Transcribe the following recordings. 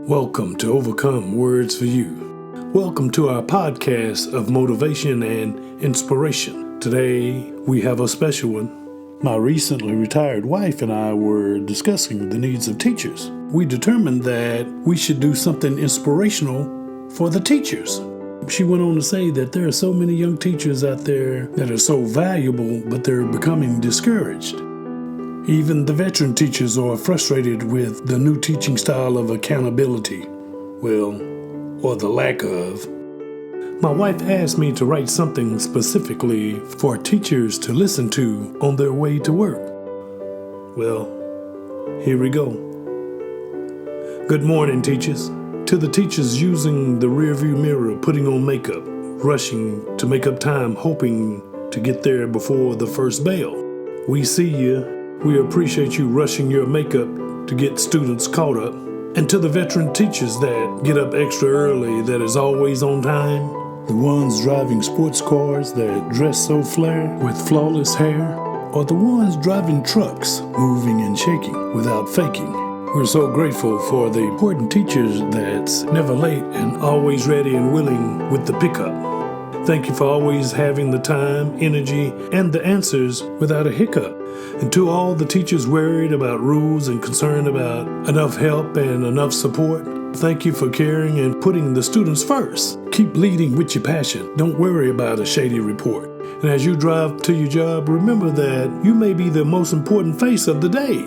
Welcome to Overcome Words for You. Welcome to our podcast of motivation and inspiration. Today, we have a special one. My recently retired wife and I were discussing the needs of teachers. We determined that we should do something inspirational for the teachers. She went on to say that there are so many young teachers out there that are so valuable, but they're becoming discouraged. Even the veteran teachers are frustrated with the new teaching style of accountability. Or the lack of. My wife asked me to write something specifically for teachers to listen to on their way to work. Here we go. Good morning, teachers. To the teachers using the rearview mirror, putting on makeup, rushing to make up time, hoping to get there before the first bell. We see you. We appreciate you rushing your makeup to get students caught up. And to the veteran teachers that get up extra early, that is always on time, the ones driving sports cars that dress so flair with flawless hair, or the ones driving trucks, moving and shaking without faking. We're so grateful for the important teachers that's never late and always ready and willing with the pickup. Thank you for always having the time, energy, and the answers without a hiccup. And to all the teachers worried about rules and concerned about enough help and enough support, thank you for caring and putting the students first. Keep leading with your passion. Don't worry about a shady report. And as you drive to your job, remember that you may be the most important face of the day.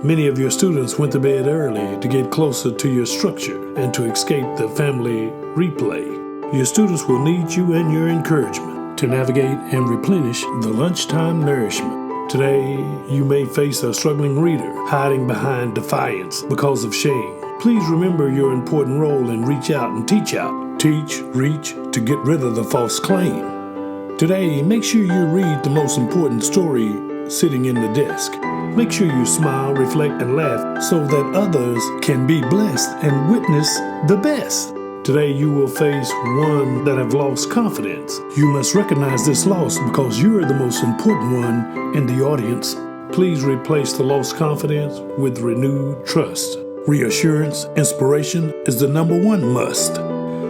Many of your students went to bed early to get closer to your structure and to escape the family replay. Your students will need you and your encouragement to navigate and replenish the lunchtime nourishment. Today, you may face a struggling reader hiding behind defiance because of shame. Please remember your important role and reach out and teach out. Teach, reach to get rid of the false claim. Today, make sure you read the most important story sitting in the desk. Make sure you smile, reflect, and laugh so that others can be blessed and witness the best. Today you will face one that have lost confidence. You must recognize this loss because you are the most important one in the audience. Please replace the lost confidence with renewed trust. Reassurance, inspiration is the number one must.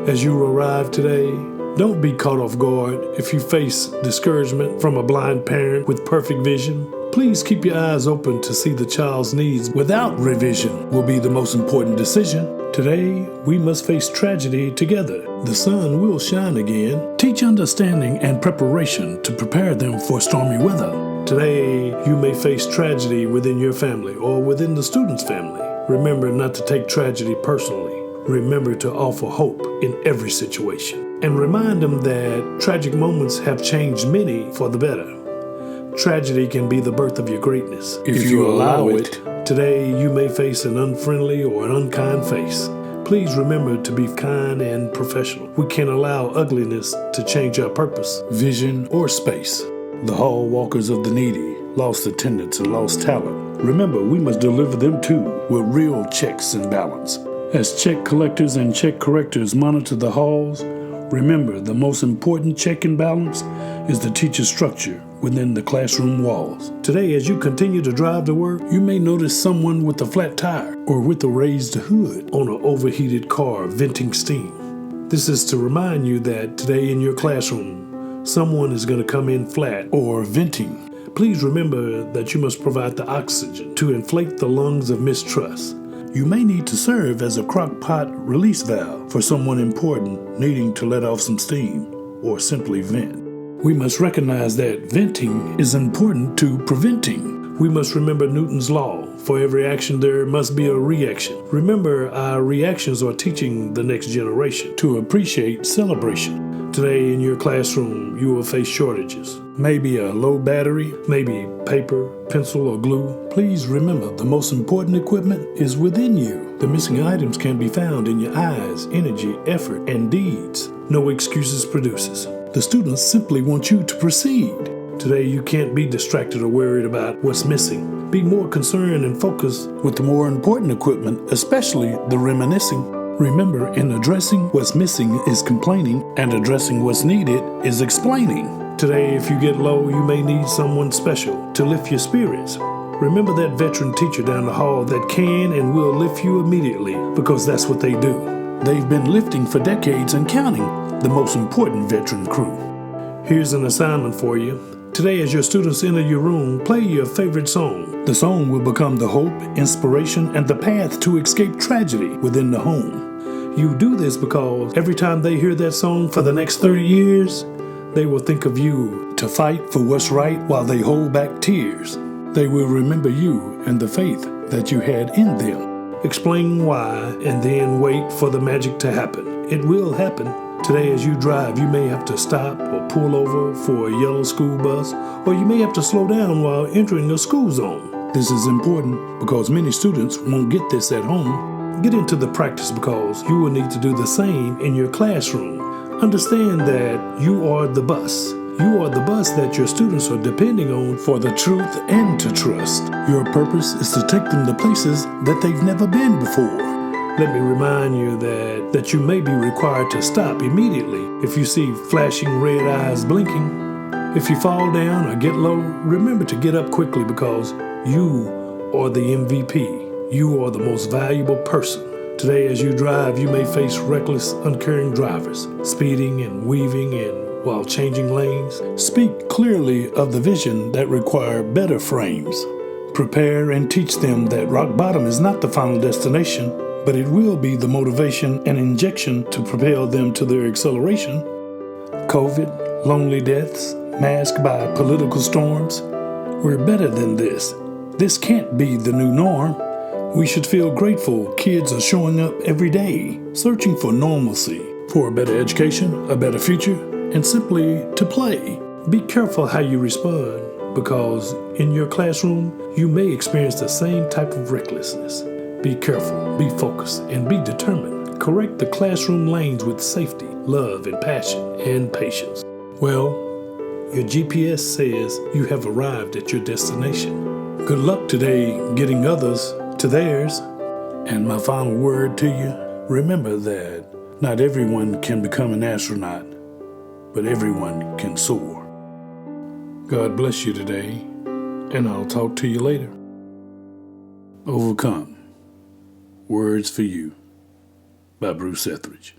As you arrive today, don't be caught off guard if you face discouragement from a blind parent with perfect vision. Please keep your eyes open to see the child's needs without revision will be the most important decision. Today, we must face tragedy together. The sun will shine again. Teach understanding and preparation to prepare them for stormy weather. Today, you may face tragedy within your family or within the student's family. Remember not to take tragedy personally. Remember to offer hope in every situation. And remind them that tragic moments have changed many for the better. Tragedy can be the birth of your greatness if you allow it. Today, you may face an unfriendly or an unkind face. Please remember to be kind and professional. We can't allow ugliness to change our purpose, vision, or space. The hall walkers of the needy, lost attendance and lost talent. Remember, we must deliver them too with real checks and balance. As check collectors and check correctors monitor the halls, remember the most important check and balance is the teacher structure within the classroom walls. Today, as you continue to drive to work, you may notice someone with a flat tire or with a raised hood on an overheated car venting steam. This is to remind you that today in your classroom, someone is going to come in flat or venting. Please remember that you must provide the oxygen to inflate the lungs of mistrust. You may need to serve as a crock pot release valve for someone important needing to let off some steam or simply vent. We must recognize that venting is important to preventing. We must remember Newton's law. For every action, there must be a reaction. Remember, our reactions are teaching the next generation to appreciate celebration. Today in your classroom, you will face shortages. Maybe a low battery, maybe paper, pencil, or glue. Please remember, the most important equipment is within you. The missing items can be found in your eyes, energy, effort, and deeds. No excuses produces. The students simply want you to proceed. Today, you can't be distracted or worried about what's missing. Be more concerned and focused with the more important equipment, especially the reminiscing. Remember, in addressing what's missing is complaining, and addressing what's needed is explaining. Today, if you get low, you may need someone special to lift your spirits. Remember that veteran teacher down the hall that can and will lift you immediately, because that's what they do. They've been lifting for decades and counting, the most important veteran crew. Here's an assignment for you. Today, as your students enter your room, play your favorite song. The song will become the hope, inspiration, and the path to escape tragedy within the home. You do this because every time they hear that song for the next 30 years, they will think of you to fight for what's right while they hold back tears. They will remember you and the faith that you had in them. Explain why and then wait for the magic to happen. It will happen. Today as you drive, you may have to stop or pull over for a yellow school bus, or you may have to slow down while entering a school zone. This is important because many students won't get this at home. Get into the practice because you will need to do the same in your classroom. Understand that you are the bus. You are the bus that your students are depending on for the truth and to trust. Your purpose is to take them to places that they've never been before. Let me remind you that you may be required to stop immediately if you see flashing red eyes blinking. If you fall down or get low, remember to get up quickly because you are the MVP. You are the most valuable person. Today as you drive, you may face reckless, uncaring drivers, speeding and weaving in while changing lanes. Speak clearly of the vision that require better frames. Prepare and teach them that rock bottom is not the final destination, but it will be the motivation and injection to propel them to their acceleration. COVID, lonely deaths, masked by political storms. We're better than this. This can't be the new norm. We should feel grateful kids are showing up every day, searching for normalcy, for a better education, a better future, and simply to play. Be careful how you respond, because in your classroom, you may experience the same type of recklessness. Be careful, be focused, and be determined. Correct the classroom lanes with safety, love, and passion, and patience. Well, your GPS says you have arrived at your destination. Good luck today getting others to theirs. And my final word to you, remember that not everyone can become an astronaut, but everyone can soar. God bless you today, and I'll talk to you later. Overcome. Words for You by Bruce Etheridge.